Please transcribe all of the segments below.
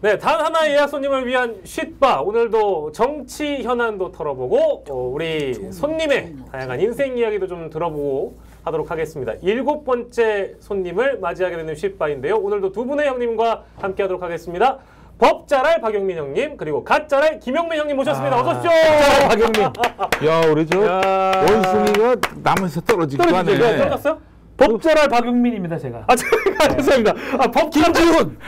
네, 단 하나의 예약 손님을 위한 쉿바. 오늘도 정치 현안도 털어보고 우리 손님의 다양한 인생 이야기도 좀 들어보고 하도록 하겠습니다. 7번째 손님을 맞이하게 되는 쉿바인데요. 오늘도 두 분의 형님과 함께 하도록 하겠습니다. 법잘알 박용민 형님 그리고 갓잘알 김용민 형님 모셨습니다. 어서 오십시오. 박용민. 야 우리 저 원숭이가 나무에서 떨어지기도 하네. 떨어졌어요? 법잘알 박용민입니다, 제가. 죄송합니다. 김지훈.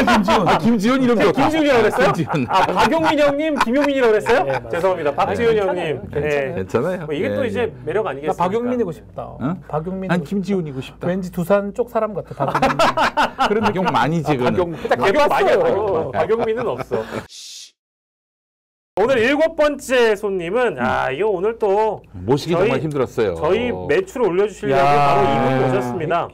김지훈. 김지훈 이런 거. 김지훈이라고 그랬어요? 김지훈. 박용민 형님, 김용민이라고 그랬어요? 네, 죄송합니다. 박지훈 형님. 괜찮아요. 이게 또 이제 매력 아니겠습니까? 나 박용민이고 싶다. 어? 박용민. 난 김지훈이고 싶다. 왠지 두산 쪽 사람 같아. 박용민. 그런 박용 많이지 그거는. 박용 많이야. 박용민은 없어. 오늘 7번째 손님은 이거 오늘 또 모시기 정말 힘들었어요. 저희 매출을 올려주시려고 바로 이분 모셨습니다.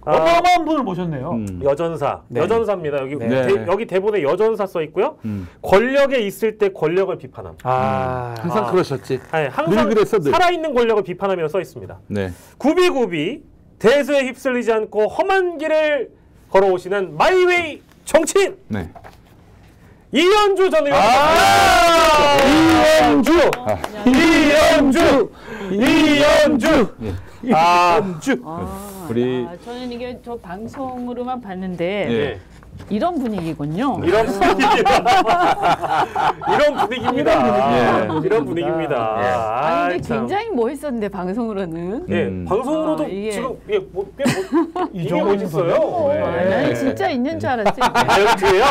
어마어마한 분을 모셨네요. 여전사. 네. 여전사입니다. 여기 네. 여기 대본에 여전사 써 있고요. 권력에 있을 때 권력을 비판함. 항상 그러셨지. 아니, 항상 늘 그랬어, 늘. 살아있는 권력을 비판하며 써 있습니다. 네. 구비구비 대수에 휩쓸리지 않고 험한 길을 걸어오시는 마이웨이 정치인. 네. 이현주 전 의원. 이현주. 우리 저는 이게 저 방송으로만 봤는데 예. 이런 분위기군요. 이런 분위기입니다. 이런 분위기입니다. 아니 근데 굉장히 멋있었는데 방송으로는. 예, 방송으로도 이게- 지금 이게 멋있어요. 나는 진짜 있는 줄 알았지. 야경주예요?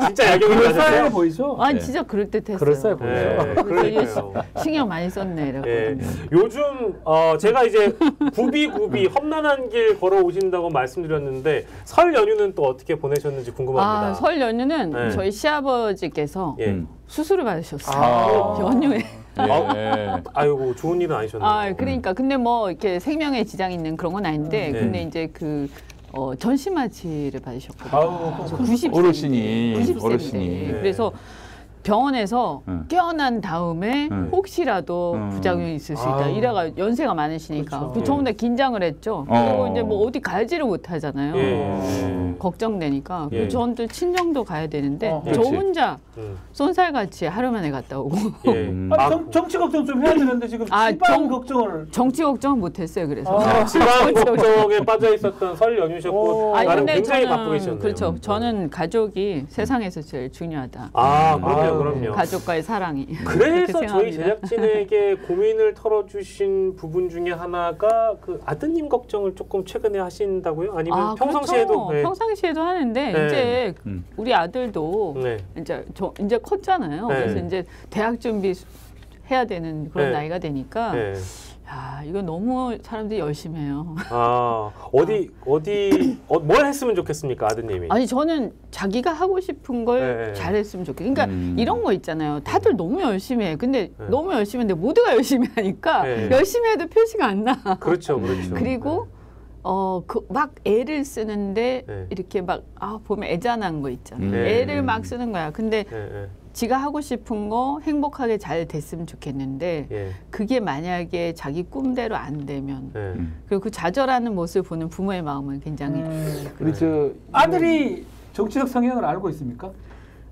진짜 야경인 줄 그럴싸해 아셨어요? 보이죠? 아니 진짜 그럴듯했어요. 그럴싸해 보이죠? 그러니까요. 신경 많이 썼네 이러고. 예, 요즘 제가 이제 구비구비 험난한 길 걸어오신다고 말씀드렸는데 설 연휴는 또 어떻게 보내셨는지 궁금합니다. 설 연휴는 네. 저희 시아버지께서 예. 수술을 받으셨어요. 연휴에. 예. 아이고 좋은 일은 아니셨네요. 그러니까 근데 뭐 이렇게 생명에 지장 있는 그런 건 아닌데 네. 근데 이제 그 전신마취를 받으셨거든요. 90세. 어르신이. 90세인데. 그래서 병원에서 깨어난 다음에 혹시라도 부작용이 있을 수 있다. 이래가 연세가 많으시니까. 그렇죠. 그 전부 다 긴장을 했죠. 그리고 이제 뭐 어디 가지를 못 하잖아요. 걱정되니까. 예. 저한테 친정도 가야 되는데 저 그렇지. 혼자 쏜살같이 하루 만에 갔다 오고. 예. 정치 걱정 좀 해야 되는데 지금 지방 걱정을. 정치 걱정은 못했어요. 그래서. 지방 걱정에 빠져 있었던 설 연휴셨고 나름 굉장히 바쁘 계셨네요. 그렇죠. 저는 가족이 세상에서 제일 중요하다. 그럼요. 가족과의 사랑이. 그래서 그렇게 저희 생각합니다. 제작진에게 고민을 털어주신 부분 중에 하나가 그 아드님 걱정을 조금 최근에 하신다고요? 아니면 평상시에도? 그렇죠. 평상시에도 하는데 네. 이제 우리 아들도 네. 이제 컸잖아요. 네. 그래서 이제 대학 준비 해야 되는 그런 네. 나이가 되니까 네. 야, 이거 너무 사람들이 열심히 해요. 뭘 했으면 좋겠습니까, 아드님이? 아니 저는 자기가 하고 싶은 걸 네. 잘했으면 좋겠어요. 그러니까 이런 거 있잖아요. 다들 너무 열심히 해. 근데 너무 열심히 했는데 모두가 열심히 하니까 네. 열심히 해도 표시가 안 나. 그렇죠. 그리고 막 애를 쓰는데 네. 이렇게 막 보면 애잔한 거 있잖아요. 네. 애를 막 쓰는 거야. 근데 네. 지가 하고 싶은 거 행복하게 잘 됐으면 좋겠는데 예. 그게 만약에 자기 꿈대로 안 되면 네. 그리고 그 좌절하는 모습을 보는 부모의 마음은 굉장히 우리 저 아들이 정치적 성향을 알고 있습니까?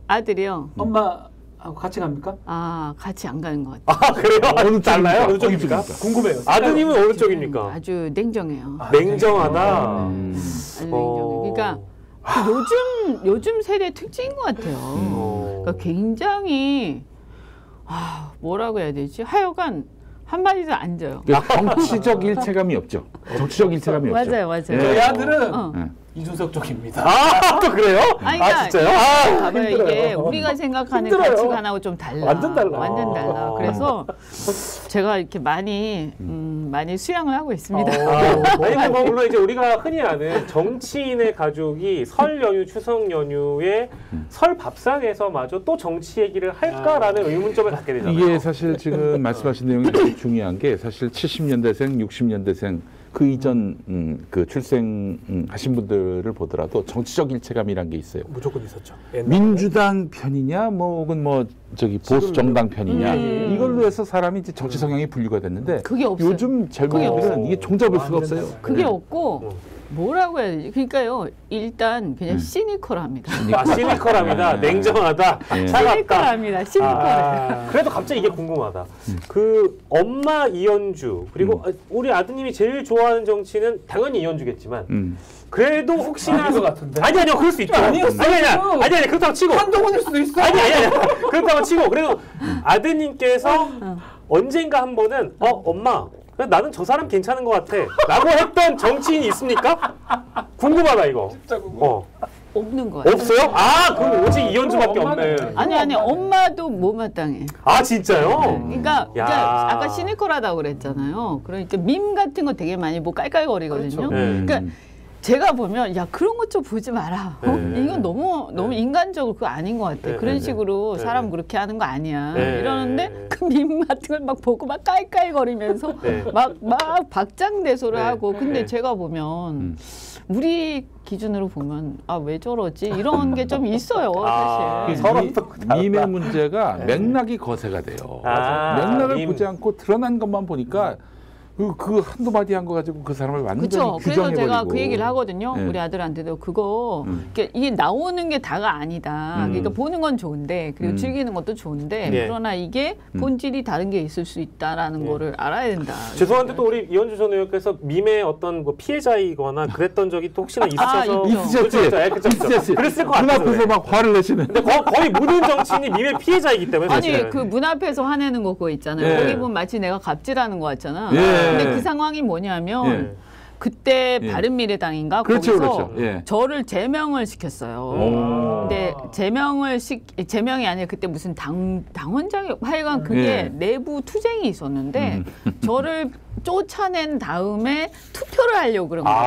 아들이요. 엄마하고 같이 갑니까? 같이 안 가는 것 같아요. 그래요? 어느 달라요? 어느 쪽입니까? 궁금해요. 아드님은 어느 쪽입니까? 아주 냉정해요. 냉정하다. 아주 냉정해요. 그러니까 요즘 세대 특징인 것 같아요. 그러니까 굉장히 뭐라고 해야 되지? 하여간 한마디도 안 져요. 정치적 일체감이 없죠. 정치적 일체감이 없죠. 맞아요. 저희 아들은 이준석 쪽입니다. 또 그래요? 그러니까 진짜요? 봐봐요. 이게 우리가 생각하는 힘들어요. 가치관하고 좀 달라. 완전 달라. 완전 달라. 그래서 제가 이렇게 많이 수양을 하고 있습니다. 아니 뭐 물론 이제 우리가 흔히 아는 정치인의 가족이 설 연휴, 추석 연휴에 설 밥상에서마저 또 정치 얘기를 할까라는 의문점을 갖게 되잖아요. 이게 사실 지금 말씀하신 내용이 되게 중요한 게 사실 70년대생, 60년대생 그 이전 그 출생하신 분들을 보더라도 정치적 일체감이란 게 있어요. 무조건 있었죠. 민주당 편이냐, 뭐 혹은 뭐 저기 보수 정당 편이냐 이걸로 해서 사람이 이제 정치 성향이 분류가 됐는데 그게 없어요. 요즘 젊은이들은 이게 종잡을 수가 없어요. 그게 없고 뭐라고 해야 되지? 그러니까요. 일단 그냥 시니컬합니다. 시니컬합니다. 네. 냉정하다. 차갑다. 시니컬합니다. 시니컬해요. 그래도 갑자기 이게 궁금하다. 그 엄마 이현주 그리고 우리 아드님이 제일 좋아하는 정치는 당연히 이현주겠지만 그래도 혹시나 아닌 것 같은데? 아니요 그럴 수 있죠. 아니었어, 아니 그렇다고 치고 한동훈일 수도 있어. 아니 그렇다고 치고 그래도 아드님께서 언젠가 한 번은 엄마 나는 저 사람 괜찮은 것 같아 라고 했던 정치인이 있습니까? 궁금하다 이거. 없는 거 같아요. 없어요? 그럼 오직 이현주밖에 없네. 아니 엄마도 못마땅해. 진짜요? 그러니까 아까 시니컬하다고 그랬잖아요. 그러니까 밈 같은 거 되게 많이 뭐 깔깔거리거든요. 그렇죠. 그러니까 제가 보면 야 그런 것 좀 보지 마라. 이건 너무 인간적으로 그거 아닌 것 같아. 그런 식으로 사람 그렇게 하는 거 아니야. 이러는데 그 밈 같은 걸 막 보고 막 깔깔거리면서 막 박장대소를 하고. 근데 제가 보면 우리 기준으로 보면 왜 저러지 이런 게 좀 있어요 사실. 밈의 문제가 맥락이 거세가 돼요. 맥락을 보지 않고 드러난 것만 보니까 그 한두 마디 한 거 가지고 그 사람을 완전히 그렇죠. 그래서 규정해버리고. 제가 그 얘기를 하거든요. 우리 아들한테도 그거 이게 나오는 게 다가 아니다. 그러니까 보는 건 좋은데 그리고 즐기는 것도 좋은데 그러나 이게 본질이 다른 게 있을 수 있다라는 거를 알아야 된다. 죄송한데 또 우리 이현주 전 의원께서 밈의 어떤 뭐 피해자이거나 그랬던 적이 또 혹시나 있으셔서 있으셨지. 그랬을 것 같아요. 문 앞에서 막 화를 내시는. 근데 거의 모든 정치인이 밈의 피해자이기 때문에 사실은. 그 문 앞에서 화내는 거 그거 있잖아요. 거기 보면 마치 내가 갑질하는 거 같잖아. 근데 그 상황이 뭐냐면 그때 바른미래당인가 거기서 저를 제명을 시켰어요. 근데 제명이 아니라 그때 무슨 당원장이 하여간 그게 내부 투쟁이 있었는데 저를 쫓아낸 다음에 투표를 하려고 그런 거예요.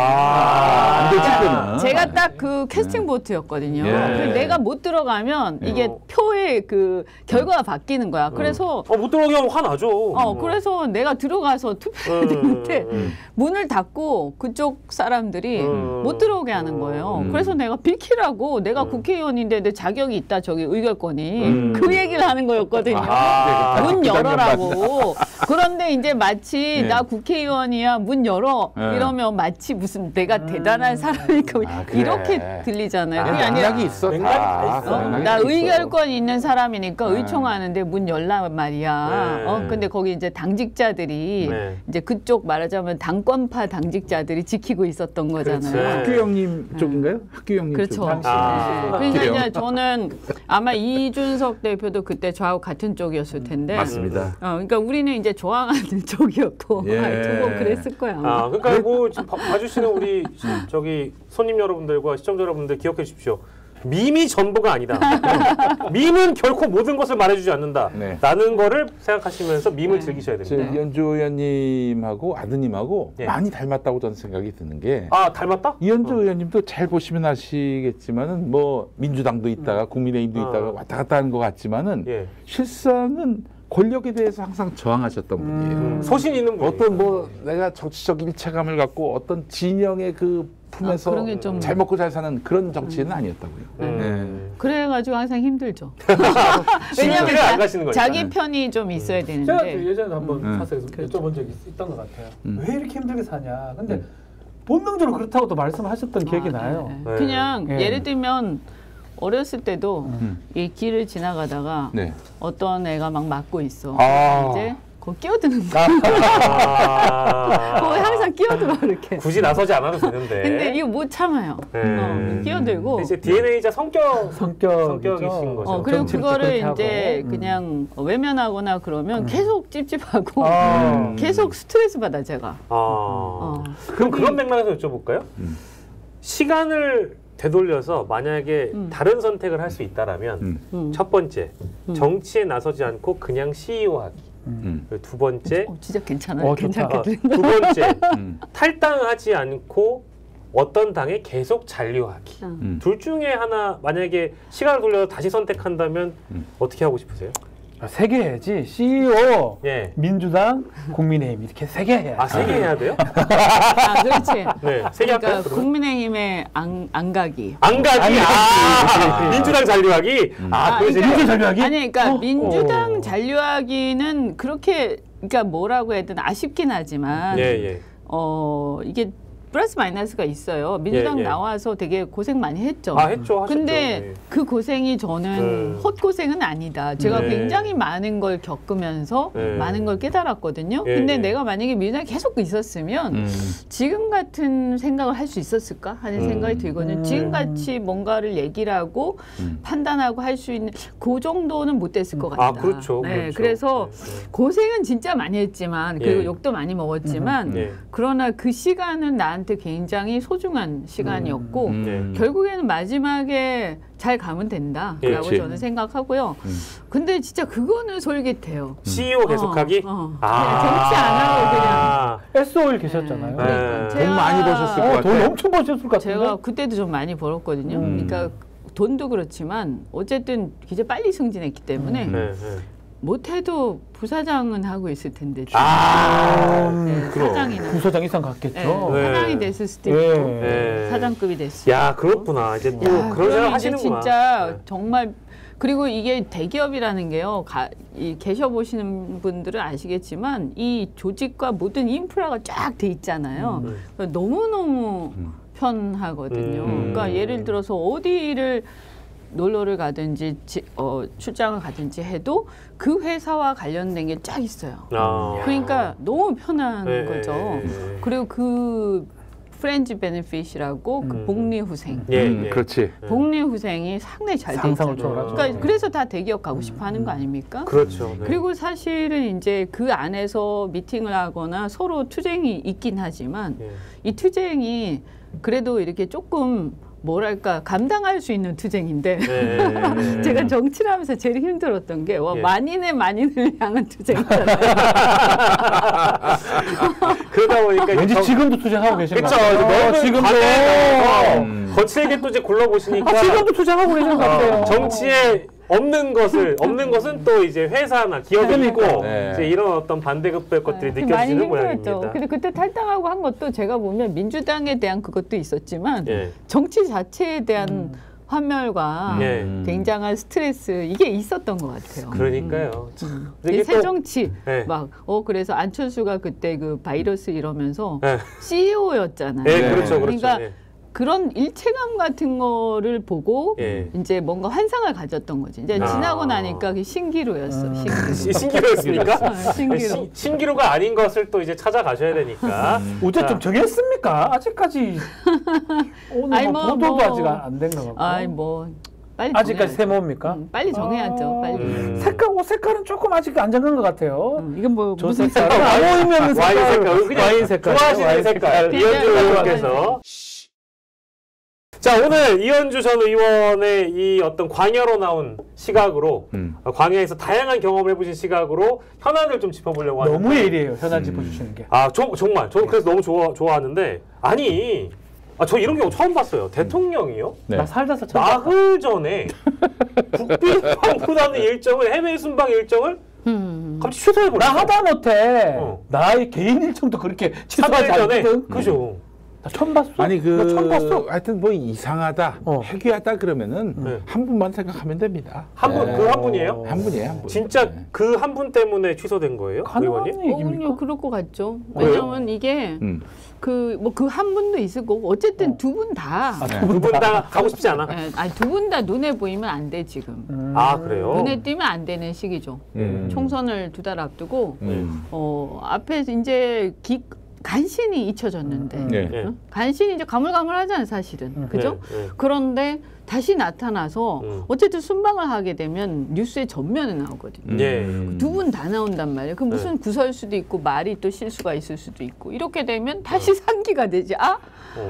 그러니까 제가 딱 그 캐스팅 보트였거든요. 그래서 내가 못 들어가면 이게 표의 그 결과가 바뀌는 거야. 그래서 못 들어가게 하면 화나죠. 그래서 내가 들어가서 투표해야 되는데 문을 닫고 그쪽 사람들이 못 들어오게 하는 거예요. 그래서 내가 비키라고 내가 국회의원인데 내 자격이 있다 저기 의결권이 그 얘기를 하는 거였거든요. 문 열어라고. 그런데 이제 마치 나 국회의원이야 문 열어 이러면 마치 무슨 내가 대단한 사람이니까 이렇게 들리잖아요. 그게 아니라 있어. 나 의결권 있는 사람이니까 의총하는데 문 열란 말이야. 근데 거기 이제 당직자들이 이제 그쪽 말하자면 당권파 당직자들이 지키고 있었던 거잖아요. 학규형님 쪽인가요? 학규형님 그렇죠. 쪽. 그러니까 이제 저는 아마 이준석 대표도 그때 저하고 같은 쪽이었을 텐데. 맞습니다. 그러니까 우리는 이제 저항하는 쪽이었고 두고 그랬을 거야. 그러니까 뭐 지금 봐주시는 우리 저기 손님 여러분들과 시청자 여러분들 기억해 주십시오. 밈이 전부가 아니다. 밈은 결코 모든 것을 말해주지 않는다. 라는 거를 생각하시면서 밈을 즐기셔야 됩니다. 이현주 의원님하고 아드님하고 많이 닮았다고 저는 생각이 드는 게. 닮았다? 이현주 의원님도 잘 보시면 아시겠지만은 뭐 민주당도 있다가 국민의힘도 있다가 왔다 갔다 하는 것 같지만은 실상은 권력에 대해서 항상 저항하셨던 분이에요. 소신 있는 분. 어떤 뭐 내가 정치적 일체감을 갖고 어떤 진영의 그 품에서 잘 먹고 잘 사는 그런 정치인은 아니었다고요. 그래가지고 항상 힘들죠. 왜냐하면 안 가시는 거니까. 자기 편이 좀 있어야 되는데. 제가 예전에 한번 사석에서 여쭤본 적이 있던 것 같아요. 왜 이렇게 힘들게 사냐. 근데 본능적으로 그렇다고 또 말씀하셨던 기억이 나요. 그냥 예를 들면 어렸을 때도 이 길을 지나가다가 어떤 애가 막 맞고 있어. 이제 거기 끼어드는 거야. 거기 항상 끼어들어 이렇게. 굳이 나서지 않아도 되는데. 근데 이거 못 참아요. 끼어들고. 이제 DNA자 성격이신 거죠. 그리고 그거를 이제 그냥 외면하거나 그러면 계속 찝찝하고 계속 스트레스 받아 제가. 그럼 그런 맥락에서 여쭤볼까요? 시간을 되돌려서 만약에 다른 선택을 할 수 있다라면 첫 번째 정치에 나서지 않고 그냥 CEO 하기. 두 번째 진짜 괜찮아요. 괜찮게 두 번째 탈당하지 않고 어떤 당에 계속 잔류하기. 둘 중에 하나 만약에 시간을 돌려서 다시 선택한다면 어떻게 하고 싶으세요? 세 개 해야지. CEO, 민주당, 국민의힘 이렇게 세 개 해야. 세 개 해야 돼요? 그렇지. 세 개 그러니까 국민의힘에 안 가기. 민주당 잔류하기. 민주당 잔류하기? 아니, 그러니까 민주당 잔류하기는 그렇게 그러니까 뭐라고 해야 되나 아쉽긴 하지만 이게 플러스 마이너스가 있어요. 민주당 예. 나와서 되게 고생 많이 했죠. 했죠. 하셨죠. 근데 네. 그 고생이 저는 헛고생은 아니다. 제가 네. 굉장히 많은 걸 겪으면서 네. 많은 걸 깨달았거든요. 예, 근데 예. 내가 만약에 민주당에 계속 있었으면 지금 같은 생각을 할 수 있었을까 하는 생각이 들거든요. 지금같이 뭔가를 얘기를 하고 판단하고 할 수 있는 그 정도는 못 됐을 것 같다. 그렇죠. 네, 그렇죠. 그래서 네. 고생은 진짜 많이 했지만 그리고 예. 욕도 많이 먹었지만 네. 그러나 그 시간은 나한테 굉장히 소중한 시간이었고 네. 결국에는 마지막에 잘 가면 된다라고 그렇지. 저는 생각하고요. 근데 진짜 그거는 솔깃해요. CEO 계속하기? 그냥 정치 안 하고 그냥. SOL 계셨잖아요. 네. 돈 많이 버셨을 것 돈 같아요. 엄청 버셨을 것 같은데. 제가 그때도 좀 많이 벌었거든요. 그러니까 돈도 그렇지만 어쨌든 굉장히 빨리 승진했기 때문에 네, 네. 못해도 부사장은 하고 있을 텐데. 그럼. 사장이나. 부서장 이상 갔겠죠. 네. 사장이 됐을 수도 네. 있고 네. 사장급이 됐을 야, 그렇구나. 이제 또 그런 그러면 생각 이제 하시는구나. 진짜 네. 정말 그리고 이게 대기업이라는 게요. 계셔 보시는 분들은 아시겠지만 이 조직과 모든 인프라가 쫙 돼 있잖아요. 그러니까 너무너무 편하거든요. 그러니까 예를 들어서 어디를 놀러를 가든지 출장을 가든지 해도 그 회사와 관련된 게 쫙 있어요. 그러니까 너무 편한 네, 거죠. 네, 네. 그리고 그 프렌즈 베네핏이라고 그 복리 후생. 예. 그렇지. 복리 후생이 상당히 잘 돼 상상을 있잖아요. 초월하죠. 그러니까 그래서 다 대기업 가고 싶어 하는 거 아닙니까? 그렇죠. 네. 그리고 사실은 이제 그 안에서 미팅을 하거나 서로 투쟁이 있긴 하지만 예. 이 투쟁이 그래도 이렇게 조금 뭐랄까 감당할 수 있는 투쟁인데 네. 제가 정치를 하면서 제일 힘들었던 게 예. 만인을 향한 투쟁이잖아요. 그러다 보니까 왠지 지금도 투쟁하고 계신 것 그렇죠. 같아요. 지금도 거칠게 또 이제 굴러보시니까 지금도 투쟁하고 계신 것 같아요. 정치에 없는 것은 또 이제 회사나 기업이 있고 네. 이제 이런 어떤 반대급부의 것들이 많이 느껴지는 힘들었죠. 모양입니다. 근데 그때 탈당하고 한 것도 제가 보면 민주당에 대한 그것도 있었지만 예. 정치 자체에 대한 환멸과 예. 굉장한 스트레스 이게 있었던 것 같아요. 그러니까요. 이 이게 새정치 네. 그래서 안철수가 그때 그 바이러스 이러면서 네. CEO였잖아요. 네, 그렇죠, 그렇죠. 그러니까 예. 그런 일체감 같은 거를 보고 예. 이제 뭔가 환상을 가졌던 거지. 이제 지나고 나니까 그게 신기루였어. 신기루였습니까? 신기루. 신기루가 아닌 것을 또 이제 찾아가셔야 되니까. 어쨌든 정했습니까? 아직까지 오늘 보도도 아직 안 된 것 같고. 빨리 아직까지 정해야죠. 세모입니까? 빨리 정해야죠. 빨리. 옷 색깔은 조금 아직 안 정한 것 같아요. 이건 저 무슨 색깔은 안 보이면 와인 색깔, 그냥 와인 색깔. 좋아하시는 색깔. 이현주 의원께서. 자, 오늘 이현주 전 의원의 이 어떤 광야로 나온 시각으로 광야에서 다양한 경험을 해보신 시각으로 현안을 좀 짚어보려고 하는데 너무 예리해요. 현안 짚어주시는 게. 정말 저는 그래서 너무 좋아하는데 아니 저 이런 경우 처음 봤어요. 대통령이요? 네. 나 살다서 나흘 전에 북비방문하는 일정을 해외 순방 일정을 갑자기 취소해버렸어. 나 하다못해 어. 나의 개인 일정도 그렇게 3일 취소하지 전에 않거든. 그죠? 나 처음 봤어. 아니 나 처음 봤어. 하여튼 뭐 이상하다, 회귀하다 그러면은 네. 한 분만 생각하면 됩니다. 한 분, 그 한 분이에요? 한 분이에요, 한 분. 진짜 네. 그 한 분 때문에 취소된 거예요? 가능한 의원님? 얘기입니까? 그럴 것 같죠. 왜요? 왜냐면 이게 그 한 분도 있을 거고 어쨌든 두 분 다. 두 분 다 가고 싶지 않아? 두 분 다 눈에 보이면 안 돼 지금. 그래요? 눈에 띄면 안 되는 시기죠. 총선을 2달 앞두고 앞에 이제 간신히 잊혀졌는데 네. 간신히 이제 가물가물하잖아요 사실은. 그죠? 네. 그런데 다시 나타나서 어쨌든 순방을 하게 되면 뉴스의 전면에 나오거든요. 예. 두 분 다 나온단 말이에요. 그럼 무슨 구설 수도 있고 말이 또 실수가 있을 수도 있고 이렇게 되면 다시 상기가 되지.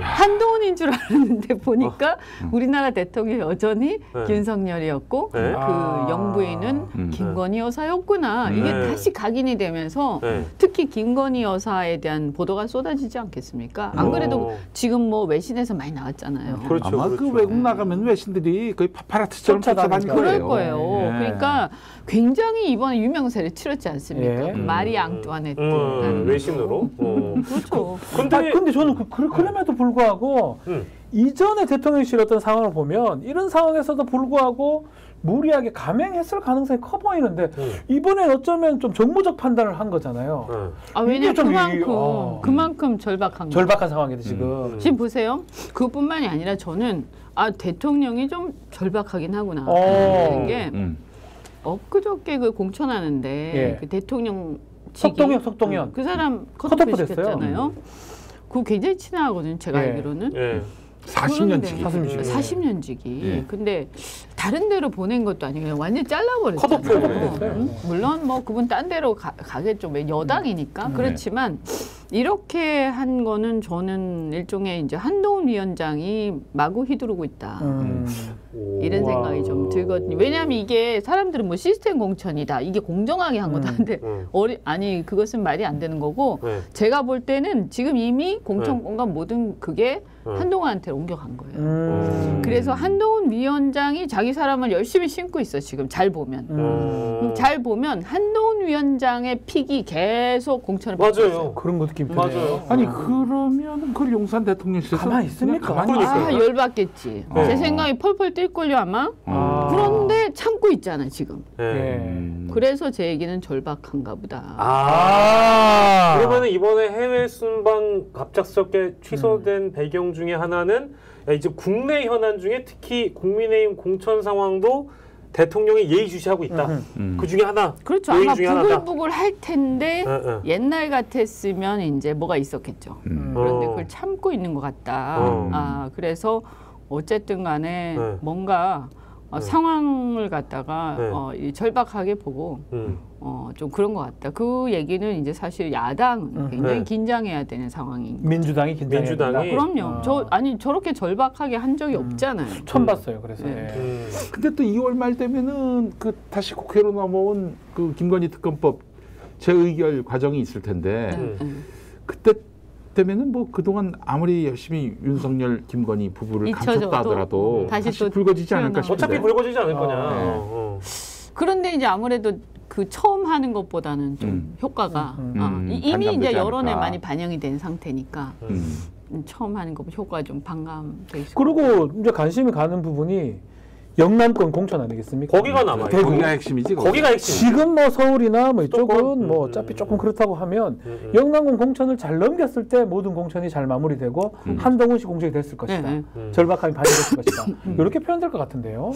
한동훈인 줄 알았는데 보니까 우리나라 대통령이 여전히 윤석열이었고 네. 그 영부인은 김건희 여사였구나. 이게 다시 각인이 되면서 특히 김건희 여사에 대한 보도가 쏟아지지 않겠습니까? 안 그래도 지금 뭐 외신에서 많이 나왔잖아요. 그렇죠. 아마 그 외국 나가면 외신들이 거의 파파라치처럼 쫓아다닐 그럴 거예요. 거예요. 예. 그러니까 굉장히 이번에 유명세를 치렀지 않습니까? 예. 마리 앙뚜아네트. 외신으로. 그렇죠. 근데 저는 그럼에도 불구하고 이전에 대통령실 어떤 상황을 보면 이런 상황에서도 불구하고 무리하게 감행했을 가능성이 커 보이는데 이번엔 어쩌면 좀 정무적 판단을 한 거잖아요. 왜냐면 그만큼 절박한 상황이다 지금. 지금 보세요. 그뿐만이 아니라 저는 대통령이 좀 절박하긴 하구나. 게 엊그저께 그 공천하는데 그 대통령 석동현 그 사람 컷오프 시켰잖아요. 그거 굉장히 친하거든요. 제가 알기로는. 40년지기. 근데 다른 데로 보낸 것도 아니고 완전 잘라버렸잖아요. 컷오프. 물론 뭐 그분 딴 데로 가겠죠. 여당이니까. 그렇지만 이렇게 한 거는 저는 일종의 이제 한동훈 위원장이 마구 휘두르고 있다. 이런 생각이 좀 들거든요. 왜냐하면 이게 사람들은 뭐 시스템 공천이다. 이게 공정하게 한 거다. 근데 아니 그것은 말이 안 되는 거고 제가 볼 때는 지금 이미 공천권과 모든 그게 한동훈한테 옮겨간 거예요. 그래서 한동훈 위원장이 자기 사람을 열심히 심고 있어 지금 잘 보면. 잘 보면 한동훈 위원장의 픽이 계속 공천을 받고 있어요. 그런 것도 맞아요. 아니 그러면 그 용산 대통령실에서 가만히 있습니까? 열받겠지. 제 생각이 펄펄 뛸걸요 아마. 그런데 참고 있잖아 지금. 그래서 제 얘기는 절박한가 보다. 그러면 이번에 해외 순방 갑작스럽게 취소된 배경 중에 하나는 이제 국내 현안 중에 특히 국민의힘 공천 상황도 대통령이 예의주시하고 있다. 그 중에 하나. 그렇죠. 아마 부글부글 할 텐데 옛날 같았으면 이제 뭐가 있었겠죠. 그런데 그걸 참고 있는 것 같다. 그래서 어쨌든 간에 뭔가 상황을 갖다가 절박하게 보고 좀 그런 것 같다. 그 얘기는 이제 사실 야당은 굉장히 긴장해야 되는 상황인 거죠. 민주당이 긴장해야 된다. 그럼요. 저렇게 절박하게 한 적이 없잖아요. 처음 봤어요. 그래서. 근데 또 2월 말 되면은 그 다시 국회로 넘어온 그 김건희 특검법 재의결 과정이 있을 텐데 그때 때문에는 뭐 그동안 아무리 열심히 윤석열, 김건희 부부를 감췄다 하더라도 다시 불거지지 않을까 싶은데. 어차피 불거지지 않을 거냐. 그런데 이제 아무래도 그 처음 하는 것보다는 좀 효과가 이미 이제 여론에 많이 반영이 된 상태니까 처음 하는 것보다 효과가 좀 반감돼 있을 그리고 이제 관심이 가는 부분이 영남권 공천 아니겠습니까? 거기가 남아요. 거기가 핵심이지. 거기가 핵심. 지금 뭐 서울이나 뭐 이쪽은 뭐 어차피 조금 그렇다고 하면 영남권 공천을 잘 넘겼을 때 모든 공천이 잘 마무리되고 한동훈 씨 공천이 됐을 것이다. 절박함이 발휘됐을 것이다. 이렇게 표현될 것 같은데요.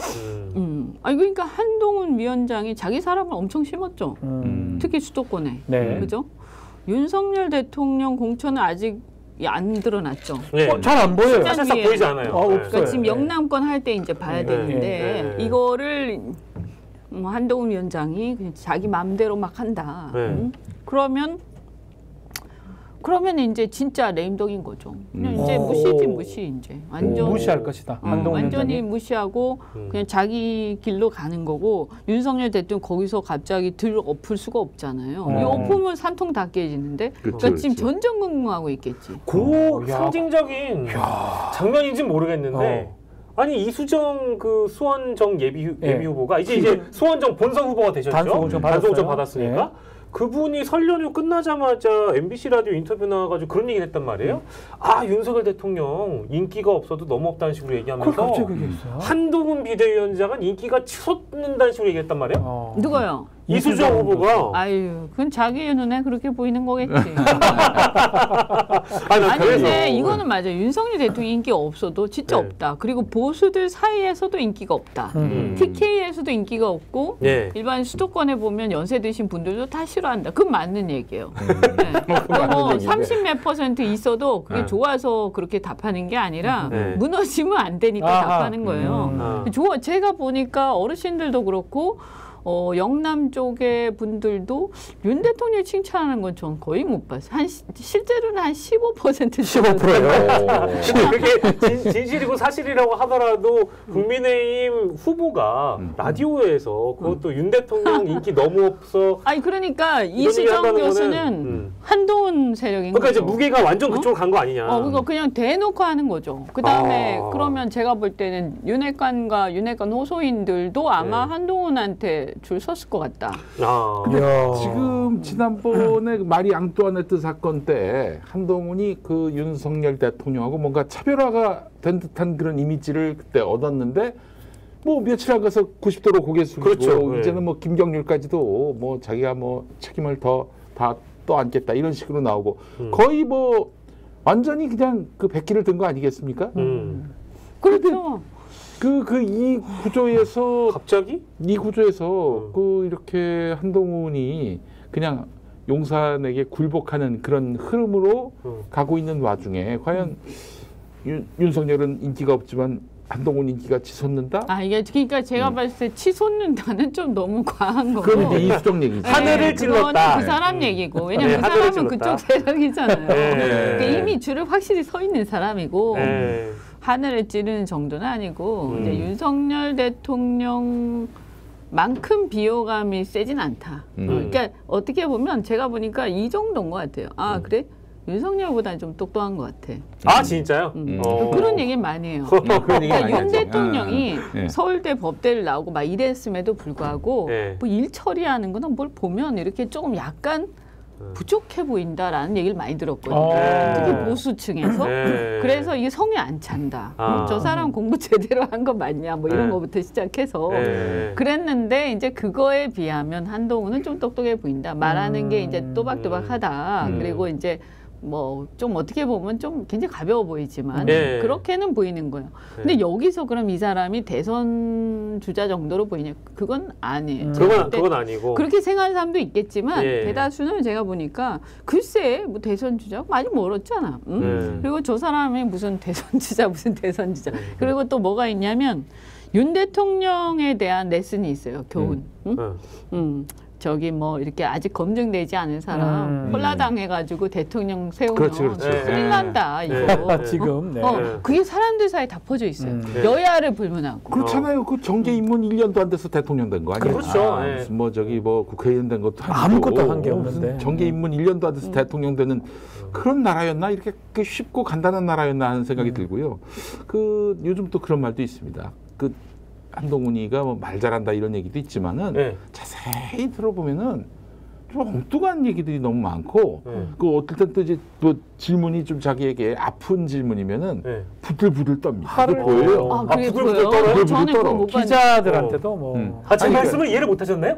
아니 그러니까 한동훈 위원장이 자기 사람을 엄청 심었죠. 특히 수도권에. 그죠? 윤석열 대통령 공천은 아직 안 드러났죠. 잘 안 보여요. 사실상 보이지 않아요. 그러니까 지금 영남권 할 때 이제 봐야 되는데 이거를 한동훈 위원장이 그냥 자기 마음대로 막 한다. 그러면 이제 진짜 레임덕인 거죠. 그냥 이제 무시 이제 완전 무시할 것이다. 한동훈 완전히 위원장이. 무시하고 그냥 자기 길로 가는 거고 윤석열 대통령 거기서 갑자기 엎을 수가 없잖아요. 이 엎으면 산통 다 깨지는데 그러니까 지금 전전긍긍하고 있겠지. 상징적인 장면인지 모르겠는데 아니 이수정 그 수원정 예비 후보가 이제 수원정 본선 후보가 되셨죠. 단수 공천 받았으니까. 그분이 설 연휴 끝나자마자 MBC 라디오 인터뷰 나와가지고 그런 얘기를 했단 말이에요. 윤석열 대통령 인기가 없어도 너무 없다는 식으로 얘기하면서 한동훈 비대위원장은 인기가 치솟는다는 식으로 얘기했단 말이에요. 누가요? 이수정 후보가. 그건 자기 눈에 그렇게 보이는 거겠지. 아니 근데 이거는 맞아요. 윤석열 대통령 인기가 없어도 진짜 없다. 그리고 보수들 사이에서도 인기가 없다. TK에서도 인기가 없고 일반 수도권에 보면 연세 드신 분들도 다 싫어한다. 그건 맞는 얘기예요. 뭐 30몇 % 있어도 그게 좋아서 그렇게 답하는 게 아니라 무너지면 안 되니까 답하는 거예요. 제가 보니까 어르신들도 그렇고 영남 쪽의 분들도 윤 대통령 칭찬하는 건 전 거의 못 봤어요. 실제로는 한 15%. 15%요. 그게 진실이고 사실이라고 하더라도 국민의힘 후보가 라디오에서 그것도 윤 대통령 인기 너무 없어. 그러니까 이수정 교수는 한동훈 세력인 거죠. 거죠. 이제 무게가 완전 그쪽으로 간 거 아니냐. 그거 그냥 대놓고 하는 거죠. 그다음에 그러면 제가 볼 때는 윤핵관과 윤핵관 호소인들도 아마 한동훈한테 이제 줄 섰을 것 같다. 근데 지금 지난번에 마리 앙뚜아네트 사건 때 한동훈이 그 윤석열 대통령하고 뭔가 차별화가 된 듯한 그런 이미지를 그때 얻었는데 뭐 며칠 안 가서 90도로 고개 숙이고 그렇죠. 이제는 뭐 김경률까지도 뭐 자기가 뭐 책임을 다 떠안겠다 이런 식으로 나오고 거의 뭐 완전히 그냥 그 백기를 든 거 아니겠습니까? 그렇죠. 이 구조에서 갑자기 이 구조에서 그 이렇게 한동훈이 그냥 용산에게 굴복하는 그런 흐름으로 가고 있는 와중에 과연 윤석열은 인기가 없지만 한동훈 인기가 치솟는다? 이게 그러니까 제가 봤을 때 치솟는다는 좀 너무 과한 거고. 그건 이제 이수정 얘기죠. 하늘을 찔렀다. 그 사람 얘기고. 왜냐면 그 사람은 그쪽 세력이잖아요. 그러니까 이미 줄을 확실히 서 있는 사람이고 하늘을 찌르는 정도는 아니고 이제 윤석열 대통령만큼 비호감이 세진 않다. 그러니까 어떻게 보면 제가 보니까 이 정도인 것 같아요. 그래? 윤석열보다는 좀 똑똑한 것 같아. 진짜요? 그런 얘기 많이 해요. 그러니까 윤 대통령이 서울대 법대를 나오고 막 이랬음에도 불구하고 뭐 일 처리하는 거는 뭘 보면 이렇게 조금 약간 부족해 보인다라는 얘기를 많이 들었거든요. 특히 보수층에서. 그래서 이게 성에 안 찬다. 저 사람 공부 제대로 한 거 맞냐 뭐 이런 거부터 시작해서 그랬는데 이제 그거에 비하면 한동훈은 좀 똑똑해 보인다. 말하는 게 이제 또박또박하다. 그리고 이제 뭐 좀 어떻게 보면 좀 굉장히 가벼워 보이지만 그렇게는 보이는 거예요. 근데 여기서 그럼 이 사람이 대선 주자 정도로 보이냐? 그건 아니에요. 그건 아니고 그렇게 생각하는 사람도 있겠지만 대다수는 제가 보니까 글쎄 뭐 대선 주자 많이 멀었잖아. 그리고 저 사람이 무슨 대선 주자 무슨 대선 주자. 그리고 또 뭐가 있냐면 윤 대통령에 대한 레슨이 있어요. 교훈. 저기 뭐 이렇게 아직 검증되지 않은 사람 홀라당해가지고 대통령 세우면 큰일 난다 이거. 지금 그게 사람들 사이에 다 퍼져 있어요. 여야를 불문하고. 그렇잖아요. 그 정계 입문 1년도 안 돼서 대통령 된 거 아니에요? 그렇죠. 무슨 뭐 저기 뭐 국회의원 된 것도 아니고 아무것도 한 게 없는데. 정계 입문 1년도 안 돼서 대통령 되는 그런 나라였나? 이렇게 쉽고 간단한 나라였나 하는 생각이 들고요. 그 요즘 또 그런 말도 있습니다. 그 한동훈이가 뭐 말 잘한다 이런 얘기도 있지만은 자세히 들어보면은 좀 엉뚱한 얘기들이 너무 많고 그 어떨 땐 또 이제 뭐 질문이 좀 자기에게 아픈 질문이면은 부들부들 떱니다. 화를 보여요. 그게 보여요? 저는 그거 못 봤는데. 기자들한테도 뭐. 제 말씀을 이해를 못 하셨나요?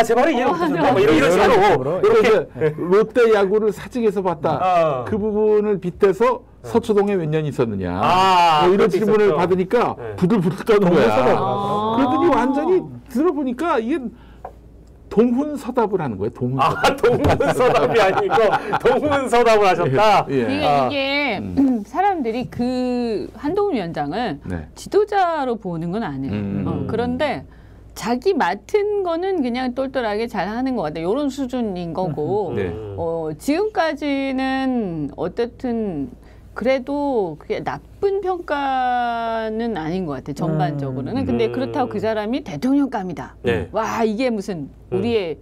제 말을 이해를 못 하셨나요? 뭐 이런 식으로 이렇게 롯데 야구를 사직에서 봤다. 그 부분을 빗대서 서초동에 몇 년 있었느냐. 뭐 이런 질문을 있었죠. 받으니까 부들부들 떠는 거야. 그러더니 완전히 들어보니까 이게 동훈서답을 하는 거예요. 동훈서답이 아니고 동훈서답을 하셨다. 이게 사람들이 그 한동훈 위원장을 지도자로 보는 건 아니에요. 그런데 자기 맡은 거는 그냥 똘똘하게 잘 하는 것 같아요. 이런 수준인 거고 지금까지는 어쨌든 그래도 그게 나쁜 평가는 아닌 것 같아요. 전반적으로는. 근데 그렇다고 그 사람이 대통령감이다. 와 이게 무슨 우리의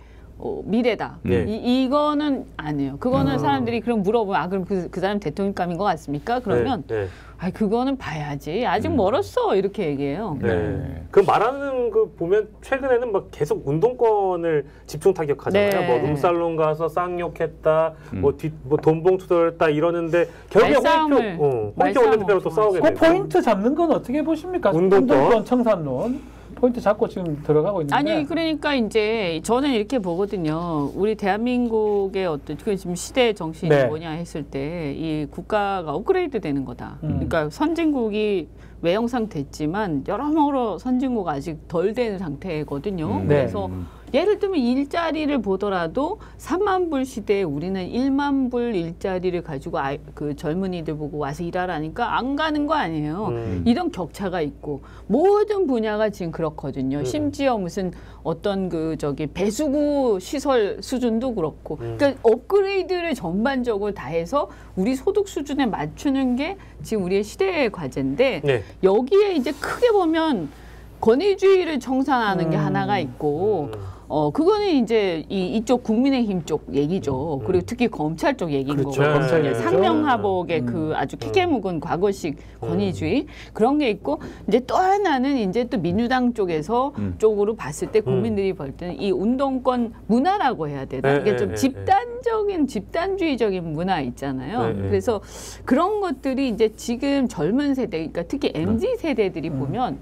미래다. 이거는 아니에요. 그거는 사람들이 그럼 물어보면 그럼 그 사람 대통령감인 것 같습니까? 그러면 그거는 봐야지. 아직 멀었어. 이렇게 얘기해요. 그 말하는 거 보면 최근에는 막 계속 운동권을 집중 타격하잖아요. 뭐 룸살롱 가서 쌍욕했다, 뭐 돈봉 투덜했다 이러는데 결국에 홍익표 원내대표랑 또 싸우게 되고. 포인트 잡는 건 어떻게 보십니까? 운동권 청산론. 포인트 잡고 지금 들어가고 있는데. 아니 그러니까 이제 저는 이렇게 보거든요. 우리 대한민국의 어떤 지금 시대 정신이 뭐냐 했을 때 이 국가가 업그레이드 되는 거다. 그러니까 선진국이 외형상 됐지만 여러모로 선진국 아직 덜 된 상태거든요. 그래서 예를 들면 일자리를 보더라도 3만 불 시대에 우리는 1만 불 일자리를 가지고 그 젊은이들 보고 와서 일하라니까 안 가는 거 아니에요. 이런 격차가 있고 모든 분야가 지금 그렇거든요. 심지어 무슨 어떤 그 저기 배수구 시설 수준도 그렇고 그러니까 업그레이드를 전반적으로 다 해서 우리 소득 수준에 맞추는 게 지금 우리의 시대의 과제인데 여기에 이제 크게 보면 권위주의를 청산하는 게 하나가 있고 그거는 이제 이쪽 국민의힘 쪽 얘기죠. 그리고 특히 검찰 쪽 얘기인 그렇죠. 거고. 검찰 이제 얘기죠. 상명하복의 그 아주 피게 묵은 과거식 권위주의 그런 게 있고 이제 또 하나는 이제 또 민주당 쪽에서 쪽으로 봤을 때 국민들이 볼 때는 이 운동권 문화라고 해야 되나? 이게 좀 집단주의적인 문화 있잖아요. 그래서 그런 것들이 이제 지금 젊은 세대, 그러니까 특히 MZ 세대들이 보면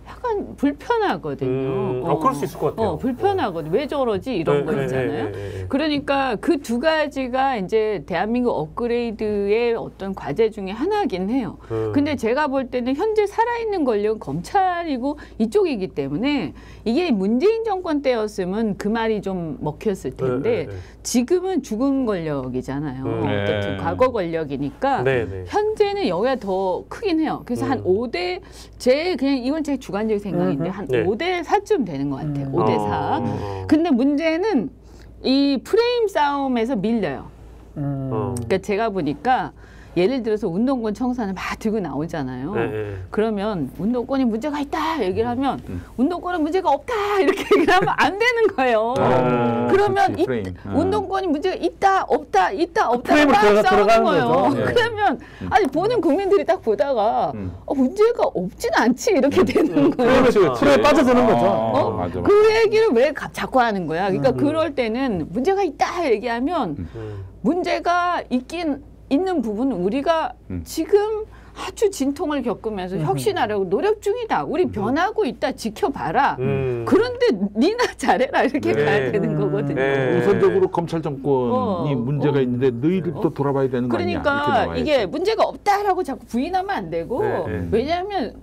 약간 불편하거든요. 그럴 수 있을 것 같아요. 불편하거든. 왜 저러지? 이런 거 있잖아요. 그러니까 그 두 가지가 이제 대한민국 업그레이드의 어떤 과제 중에 하나긴 해요. 근데 제가 볼 때는 현재 살아있는 권력은 검찰이고 이쪽이기 때문에 이게 문재인 정권 때였으면 그 말이 좀 먹혔을 텐데 지금은 죽은 권력이잖아요. 어쨌든 과거 권력이니까 현재는 여기가 더 크긴 해요. 그래서 한 5대 그냥 이건 제 주관적인 생각인데 한 5대 4쯤 되는 것 같아요. 5대 4. 근데 문제는 이 프레임 싸움에서 밀려요. 그러니까 제가 보니까 예를 들어서 운동권 청산을 막 들고 나오잖아요. 그러면 운동권이 문제가 있다 얘기를 하면 운동권은 문제가 없다 이렇게 얘기를 하면 안 되는 거예요. 그러면 운동권이 문제가 있다 없다 막 싸우는 거예요. 그러면 아니 보는 국민들이 딱 보다가 문제가 없진 않지 이렇게 되는 거예요. 틀에 빠져드는 거죠. 그 얘기를 왜 자꾸 하는 거야. 그러니까 그럴 때는 문제가 있다 얘기하면 문제가 있는 부분은 우리가 지금 아주 진통을 겪으면서 혁신하려고 노력 중이다. 우리 변하고 있다. 지켜봐라. 그런데 니나 잘해라. 이렇게 가야 되는 거거든요. 우선적으로 검찰 정권이 문제가 있는데 너희들도 돌아봐야 되는 거 아니야. 그러니까 이게 문제가 없다라고 자꾸 부인하면 안 되고 왜냐하면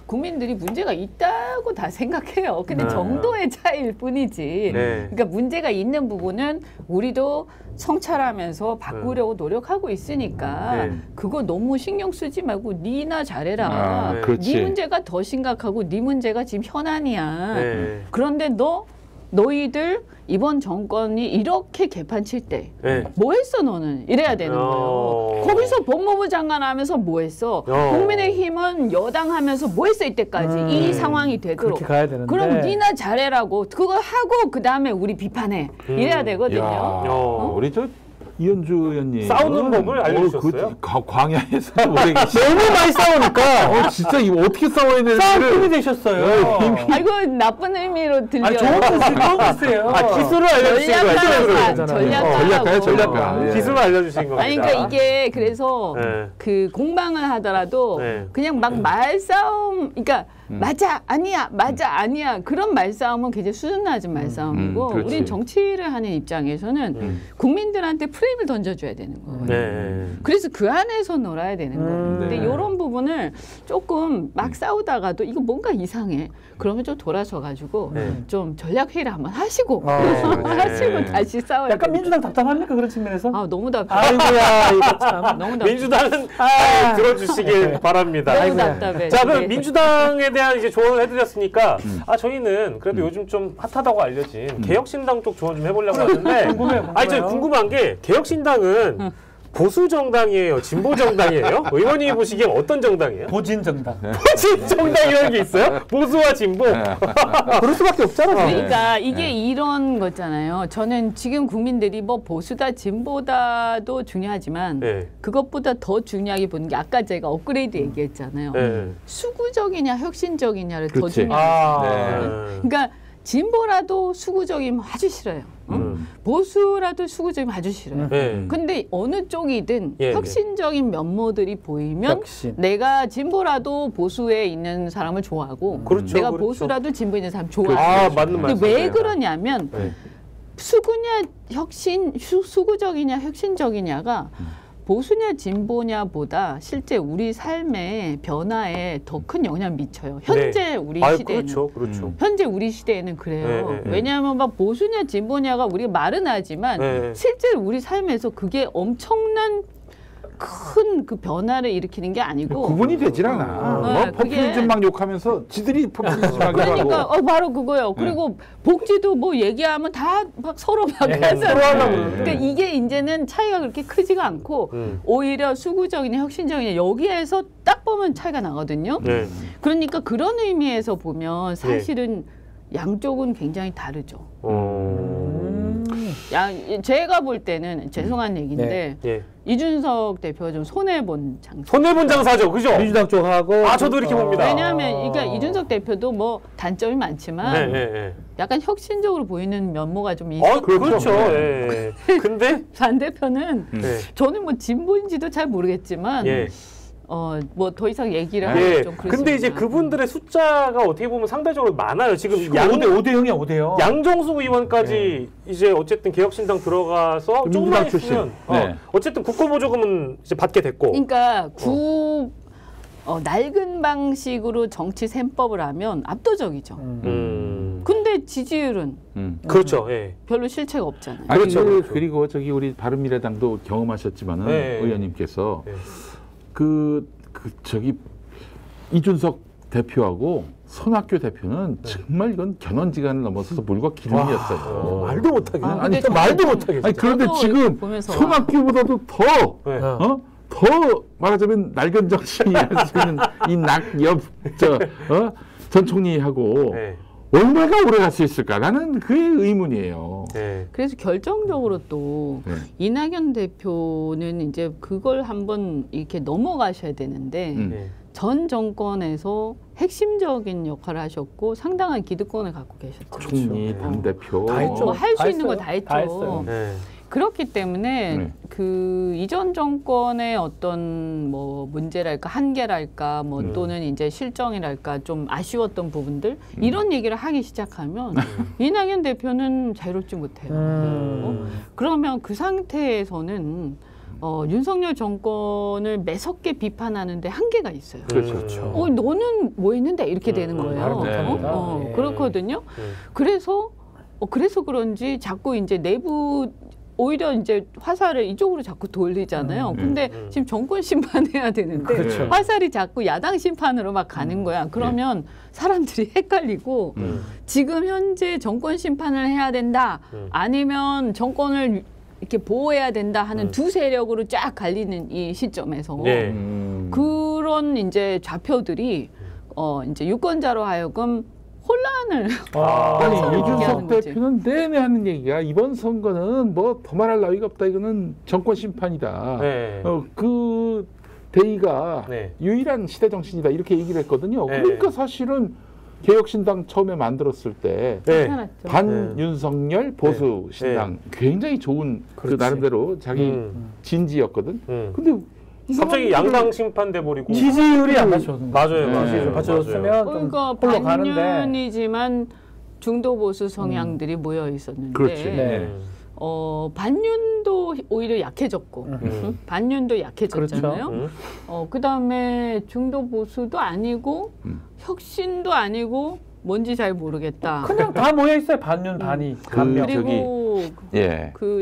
국민들이 문제가 있다고 다 생각해요. 근데 정도의 차이일 뿐이지. 그러니까 문제가 있는 부분은 우리도 성찰하면서 바꾸려고 노력하고 있으니까 그거 너무 신경 쓰지 말고 니나 잘해라. 네 문제가 더 심각하고 네 문제가 지금 현안이야. 그런데 너희들 이번 정권이 이렇게 개판 칠 때 뭐 했어 너는? 이래야 되는 거예요. 거기서 법무부 장관 하면서 뭐 했어? 국민의힘은 여당 하면서 뭐 했어 이때까지? 이 상황이 되도록. 그렇게 가야 되는데. 그럼 니나 잘해라고 그거 하고 그다음에 우리 비판해. 이래야 되거든요. 우리 이현주 의원님 싸우는 법을 알려주셨어요? 광야에서 오래 계시 너무 많이 싸우니까 진짜 이거 어떻게 싸워야 되는지 싸움꾼이 되셨어요. 아이고 나쁜 의미로 들려요. 좋은 뜻이에요. 기술을 알려주신 거예요. 전략가. 기술을 알려주신 겁니다. 아니 그러니까 이게 그래서 그 공방을 하더라도 그냥 막 말싸움, 그러니까 맞아 아니야 그런 말싸움은 굉장히 수준 낮은 말싸움이고 우리는 정치를 하는 입장에서는 국민들한테 프레임을 던져줘야 되는 거예요. 그래서 그 안에서 놀아야 되는 거예요. 근데 이런 부분을 조금 막 싸우다가도 이거 뭔가 이상해. 그러면 좀 돌아서 가지고 좀 전략 회의를 한번 하시고 하시고 다시 싸워야 약간 민주당 답답합니까 그런 측면에서? 너무 답답해. 아이고야 이거 참. 너무 답답해. 민주당은 들어주시길 바랍니다. 너무 답답해. 자, 그럼 민주당에 대한 이제 조언을 해드렸으니까 저희는 그래도 요즘 좀 핫하다고 알려진 개혁신당 쪽 조언 좀 해보려고 하는데 아니 저 궁금한 게 개혁신당은 보수 정당이에요, 진보 정당이에요? 의원님이 보시기엔 어떤 정당이에요? 보진 정당. 보진 정당이라는 게 있어요? 보수와 진보? 그럴 수밖에 없잖아. 그러니까 이게 이런 거잖아요. 저는 지금 국민들이 뭐 보수다 진보다도 중요하지만 그것보다 더 중요하게 보는 게 아까 제가 업그레이드 얘기했잖아요. 수구적이냐 혁신적이냐를 더 중요하게 생각해요. 그러니까 진보라도 수구적이면 아주 싫어요. 보수라도 수구적이면 아주 싫어요. 근데 어느 쪽이든 혁신적인 면모들이 보이면 내가 진보라도 보수에 있는 사람을 좋아하고 내가 보수라도 진보에 있는 사람 좋아하고. 근데 왜 그러냐면 수구적이냐 혁신적이냐가 보수냐 진보냐보다 실제 우리 삶의 변화에 더 큰 영향을 미쳐요. 현재 우리 시대에는. 그렇죠. 현재 우리 시대에는 그래요. 왜냐하면 막 보수냐 진보냐가 우리가 말은 하지만 실제로 우리 삶에서 그게 엄청난 큰 그 변화를 일으키는 게 아니고 구분이 되질 않아. 포퓰리즘 막 욕하면서 지들이 포퓰리즘 하고. 그러니까 바로 그거예요. 그리고 복지도 뭐 얘기하면 다 막 서로 막 하잖아요. 그러니까 이게 이제는 차이가 그렇게 크지가 않고 오히려 수구적이냐 혁신적이냐 여기에서 딱 보면 차이가 나거든요. 그러니까 그런 의미에서 보면 사실은 양쪽은 굉장히 다르죠. 제가 볼 때는 죄송한 얘기인데 이준석 대표가 좀 손해본 장사. 손해본 장사죠, 그죠? 민주당 쪽하고. 저도 이렇게 봅니다. 왜냐하면 그러니까 이준석 대표도 뭐 단점이 많지만 약간 혁신적으로 보이는 면모가 좀 있어요. 그렇죠. 근데 반대편은 저는 뭐 진보인지도 잘 모르겠지만. 뭐 더 이상 얘기를 하기 좀 그렇습니다. 근데 이제 그분들의 숫자가 어떻게 보면 상대적으로 많아요. 지금 5대 0이야, 5대 0. 양정수 의원까지 이제 어쨌든 개혁신당 들어가서 조금만 있으면 어쨌든 국고보조금은 이제 받게 됐고. 그러니까 낡은 방식으로 정치 셈법을 하면 압도적이죠. 근데 지지율은 그렇죠. 별로 실체가 없잖아요. 그렇죠. 그리고 저기 우리 바른미래당도 경험하셨지만은 의원님께서 저기 이준석 대표하고 손학규 대표는 정말 이건 견원지간을 넘어서서 물과 기름이었어요. 말도 못하게. 아니 말도 못하게. 그런데 지금 손학규보다도 더 말하자면 낡은 정치인이 할 수 있는 이 전 총리하고 얼마나 오래 갈 수 있을까라는 그게 의문이에요. 그래서 결정적으로 또 이낙연 대표는 이제 그걸 한번 이렇게 넘어가셔야 되는데 전 정권에서 핵심적인 역할을 하셨고 상당한 기득권을 갖고 계셨죠. 총리, 당대표. 다 했죠. 할 수 있는 거 다 했죠. 다 했어요. 그렇기 때문에 그 이전 정권의 어떤 뭐 문제랄까 한계랄까 뭐 또는 이제 실정이랄까 좀 아쉬웠던 부분들 이런 얘기를 하기 시작하면 이낙연 대표는 자유롭지 못해요. 그러면 그 상태에서는 윤석열 정권을 매섭게 비판하는데 한계가 있어요. 그렇죠. 너는 뭐 했는데 이렇게 되는 거예요. 그렇거든요. 그래서 그런지 자꾸 이제 내부 오히려 이제 화살을 이쪽으로 자꾸 돌리잖아요. 근데 지금 정권 심판해야 되는데 화살이 자꾸 야당 심판으로 막 가는 거야. 그러면 사람들이 헷갈리고 지금 현재 정권 심판을 해야 된다. 아니면 정권을 이렇게 보호해야 된다 하는 두 세력으로 쫙 갈리는 이 시점에서 그런 이제 좌표들이 이제 유권자로 하여금 혼란을 아니 이준석 대표는 내내 하는 얘기가 이번 선거는 뭐 더 말할 나위가 없다. 이거는 정권 심판이다. 그 대의가 유일한 시대 정신이다. 이렇게 얘기를 했거든요. 그러니까 사실은 개혁신당 처음에 만들었을 때 반윤석열 보수 신당 굉장히 좋은 그 나름대로 자기 진지였거든. 근데 갑자기 양당 심판돼 버리고 지지율이 안 맞췄는 맞아요. 맞췄으면 그러니까 반윤이지만 중도 보수 성향들이 모여 있었는데 반윤도 오히려 약해졌고 반윤도 약해졌잖아요. 그다음에 중도 보수도 아니고 혁신도 아니고 뭔지 잘 모르겠다. 그냥 다 모여 있어요. 반윤 반이. 그리고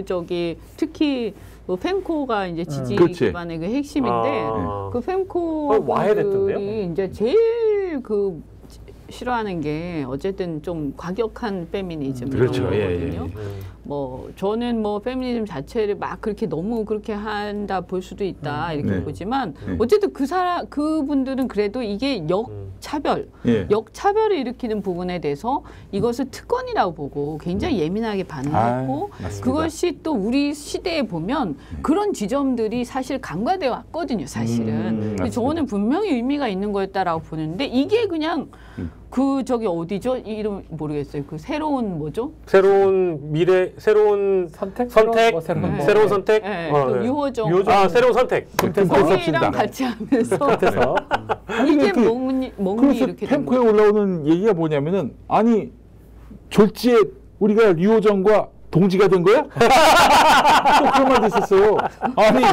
저기 특히 펜코가 이제 지지 기반의 그 핵심인데 그 펜코들이 이제 제일 그 싫어하는 게 어쨌든 좀 과격한 페미니즘이거든요. 뭐 저는 뭐 페미니즘 자체를 막 그렇게 너무 그렇게 한다 볼 수도 있다 이렇게 보지만 어쨌든 그분들은 그래도 이게 역차별을 일으키는 부분에 대해서 이것을 특권이라고 보고 굉장히 예민하게 반응했고 그것이 또 우리 시대에 보면 그런 지점들이 사실 간과되어 왔거든요. 사실은. 저는 분명히 의미가 있는 거였다라고 보는데 이게 그냥 그 저기 어디죠? 이름 모르겠어요. 그 새로운 뭐죠? 새로운 미래, 새로운 선택? 새로운 선택? 그 유호정. 새로운 선택. 거기랑 같이 하면서 이게 몽이 이렇게 펜코에 올라오는 얘기가 뭐냐면은 아니 졸지에 우리가 유호정과 동지가 된 거야? 또 그런 말도 있었어요. 아니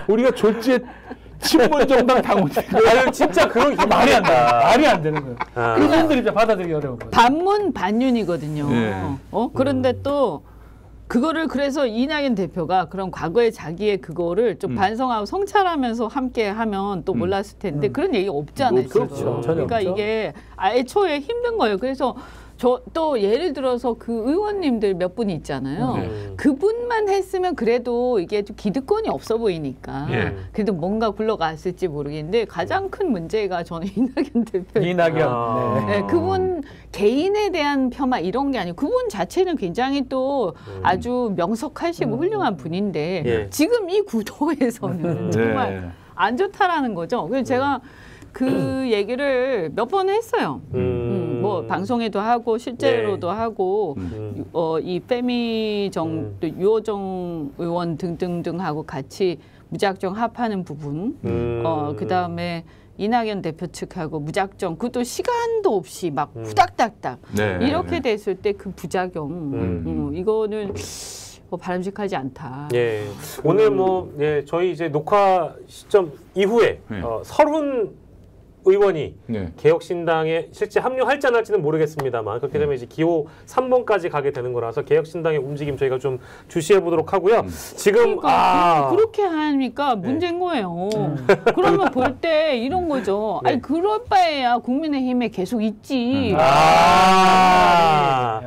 우리가 졸지에 친문정당 당원이 진짜 그런 말이 안 돼. 말이 안 되는 거예요. 그분들이 받아들이기 어려운 거예요. 반문 반윤이거든요. 그런데 또 그거를 그래서 이낙연 대표가 그런 과거에 자기의 그거를 좀 반성하고 성찰하면서 함께 하면 또 몰랐을 텐데 그런 얘기 없잖아요. 그렇죠. 그러니까 이게 애초에 힘든 거예요. 그래서 또 예를 들어서 그 의원님들 몇 분 있잖아요. 그분만 했으면 그래도 이게 좀 기득권이 없어 보이니까 그래도 뭔가 굴러갔을지 모르겠는데 가장 큰 문제가 저는 이낙연 대표. 이낙연. 네, 그분 개인에 대한 폄하 이런 게 아니고 그분 자체는 굉장히 또 아주 명석하시고 훌륭한 분인데 지금 이 구도에서는 정말 안 좋다라는 거죠. 그래서 제가 그 얘기를 몇 번 했어요. 뭐 방송에도 하고 실제로도 하고 이 페미정 유호정 의원 등등등하고 같이 무작정 합하는 부분. 그다음에 이낙연 대표 측하고 무작정 그것도 시간도 없이 막 후닥닥닥 이렇게 됐을 때 그 부작용 이거는 바람직하지 않다. 예. 오늘 저희 이제 녹화 시점 이후에 설훈 의원이 개혁신당에 실제 합류할지 안 할지는 모르겠습니다만 그렇게 되면 이제 기호 3번까지 가게 되는 거라서 개혁신당의 움직임 저희가 좀 주시해 보도록 하고요. 지금 그렇게 하니까 문제인 거예요. 그러면 볼 때 이런 거죠. 아니 그럴 바에야 국민의힘에 계속 있지.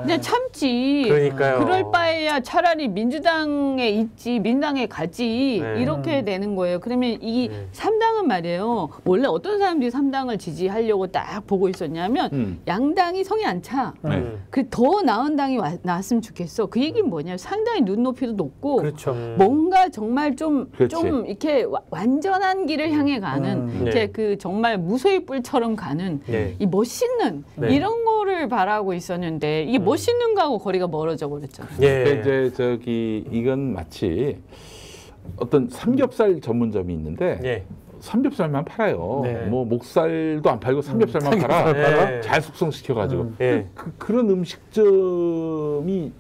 그냥 참지. 그러니까요. 그럴 바에야 차라리 민주당에 있지, 민당에 가지 이렇게 되는 거예요. 그러면 이 3당은 말이에요. 원래 어떤 사람들이 3당을 지지하려고 딱 보고 있었냐면 양당이 성이 안 차. 그 더 나은 당이 나왔으면 좋겠어. 그 얘기는 뭐냐면 상당히 눈높이도 높고 그렇죠. 뭔가 정말 좀 이렇게 완전한 길을 향해 가는 이렇게 그 정말 무소의 뿔처럼 가는 이 멋있는 이런 거를 바라고 있었는데 이게 멋있는 거하고 거리가 멀어져 버렸잖아요. 이제 이건 마치 어떤 삼겹살 전문점이 있는데 삼겹살만 팔아요. 뭐 목살도 안 팔고 삼겹살만 팔아. 잘 숙성시켜가지고. 그런 음식점이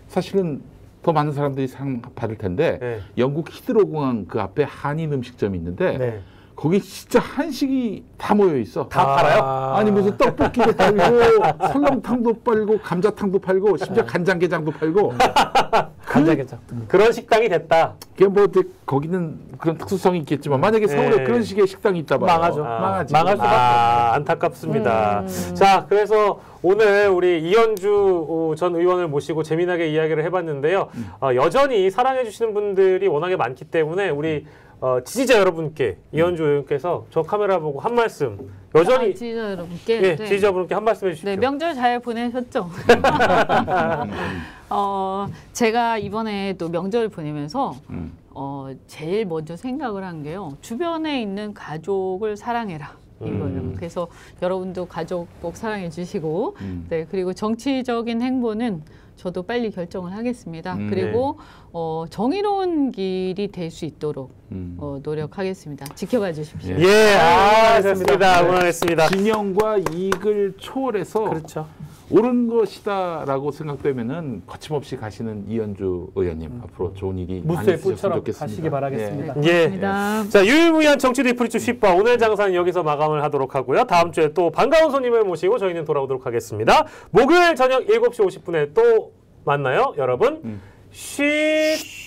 사실은 더 많은 사람들이 상 받을 텐데 영국 히드로공항 그 앞에 한인 음식점이 있는데 거기 진짜 한식이 다 모여 있어. 다 팔아요? 아니 무슨 떡볶이도 팔고 설렁탕도 팔고 감자탕도 팔고 심지어 간장게장도 팔고. 간장게장. 그런 식당이 됐다. 그게 뭐 거기는 그런 특수성이 있겠지만 만약에 서울에 그런 식의 식당이 있다 봐요. 망하죠. 망하지. 망할 수밖에 없어요. 안타깝습니다. 자, 그래서 오늘 우리 이현주 전 의원을 모시고 재미나게 이야기를 해봤는데요. 여전히 사랑해주시는 분들이 워낙에 많기 때문에 우리 지지자 여러분께 이현주 의원께서 저 카메라 보고 한 말씀 여전히 지지자 여러분께 지지자분께 한 말씀 해주십시오. 네, 명절 잘 보내셨죠? 제가 이번에 또 명절을 보내면서 제일 먼저 생각을 한 게요. 주변에 있는 가족을 사랑해라. 이거예요. 그래서 여러분도 가족 꼭 사랑해 주시고 그리고 정치적인 행보는 저도 빨리 결정을 하겠습니다. 그리고 정의로운 길이 될 수 있도록 노력하겠습니다. 지켜봐 주십시오. 알겠습니다. 응원하겠습니다. 진영과 이익을 초월해서 그렇죠. 옳은 것이다라고 생각되면은 거침없이 가시는 이현주 의원님 앞으로 좋은 일이 많이 무쇠 있으셨으면 뿔처럼 좋겠습니다. 가시기 바라겠습니다. 자, 유일무이한 정치 리프리츠 10바 오늘 장사는 여기서 마감을 하도록 하고요. 다음 주에 또 반가운 손님을 모시고 저희는 돌아오도록 하겠습니다. 목요일 저녁 7시 50분에 또 만나요. 여러분. 쉿!